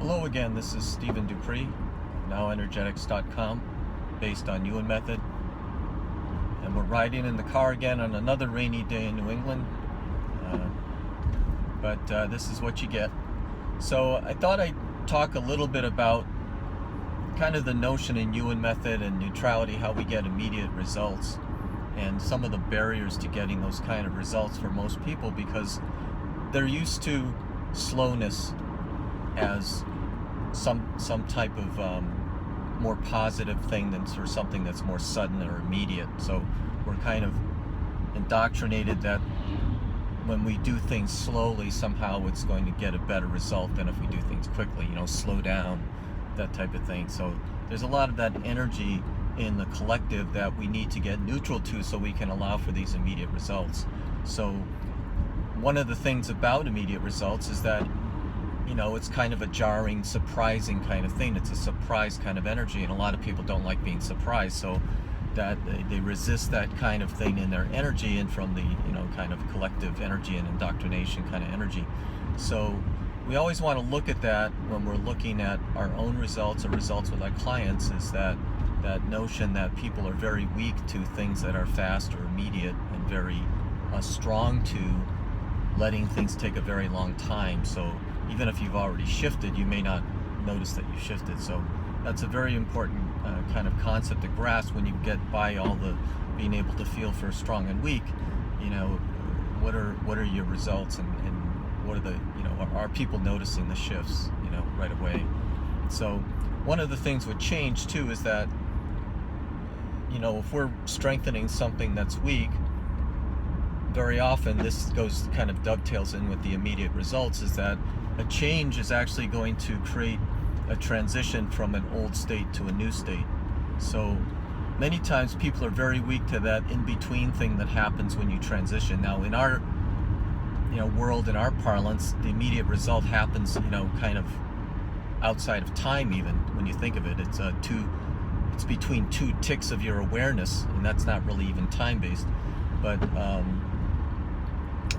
Hello again, this is Stephen Dupree, NowEnergetics.com, based on YUEN Method. And we're riding in the car again on another rainy day in New England. But this is what you get. So I thought I'd talk a little bit about kind of the notion in YUEN Method and neutrality, how we get immediate results, and some of the barriers to getting those kind of results for most people, because they're used to slowness as some type of more positive thing than for something that's more sudden or immediate. So we're kind of indoctrinated that when we do things slowly, somehow it's going to get a better result than if we do things quickly, slow down, that type of thing. So there's a lot of that energy in the collective that we need to get neutral to so we can allow for these immediate results. So one of the things about immediate results is that it's kind of a jarring, surprising kind of thing. It's a surprise kind of energy, and a lot of people don't like being surprised, so that they resist that kind of thing in their energy and from the kind of collective energy and indoctrination kind of energy. So we always want to look at that when we're looking at our own results or results with our clients, is that notion that people are very weak to things that are fast or immediate, and very strong to letting things take a very long time. So even if you've already shifted, you may not notice that you shifted. So that's a very important kind of concept to grasp when you get by all the being able to feel for strong and weak. What are your results, and what are the are people noticing the shifts right away? So one of the things with change too is that if we're strengthening something that's weak, very often this goes kind of dovetails in with the immediate results, is that a change is actually going to create a transition from an old state to a new state. So many times people are very weak to that in-between thing that happens when you transition. Now in our world, in our parlance, the immediate result happens kind of outside of time. Even when you think of it, it's between two ticks of your awareness, and that's not really even time-based.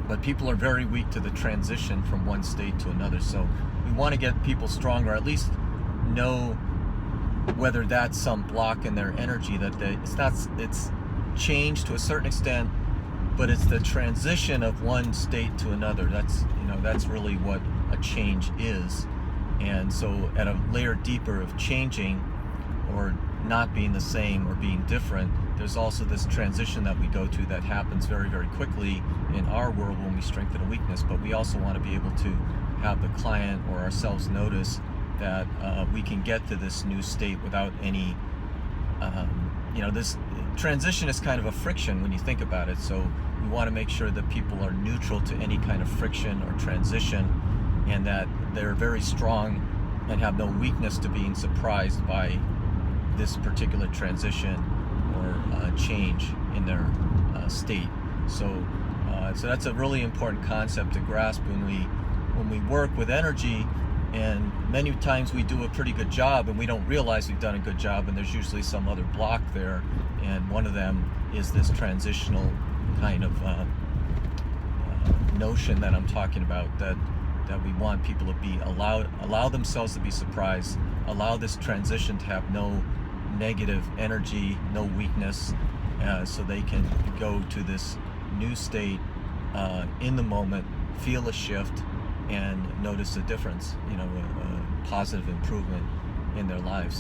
But people are very weak to the transition from one state to another. So we want to get people stronger, at least know whether that's some block in their energy, that it's changed to a certain extent, but it's the transition of one state to another. That's really what a change is. And so at a layer deeper of changing or not being the same or being different, there's also this transition that we go to that happens very, very quickly in our world when we strengthen a weakness. But we also want to be able to have the client or ourselves notice that we can get to this new state without any, this transition is kind of a friction when you think about it. So we want to make sure that people are neutral to any kind of friction or transition, and that they're very strong and have no weakness to being surprised by this particular transition or change in their state. So that's a really important concept to grasp when we work with energy. And many times we do a pretty good job and we don't realize we've done a good job, and there's usually some other block there, and one of them is this transitional kind of notion that I'm talking about, that we want people to be allow themselves to be surprised, allow this transition to have no negative energy, no weakness, so they can go to this new state in the moment, feel a shift, and notice a difference, a positive improvement in their lives.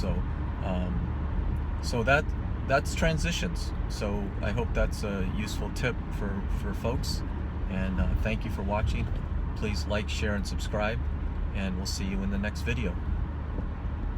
So that's transitions. So I hope that's a useful tip for folks, and thank you for watching. Please like, share, and subscribe, and we'll see you in the next video.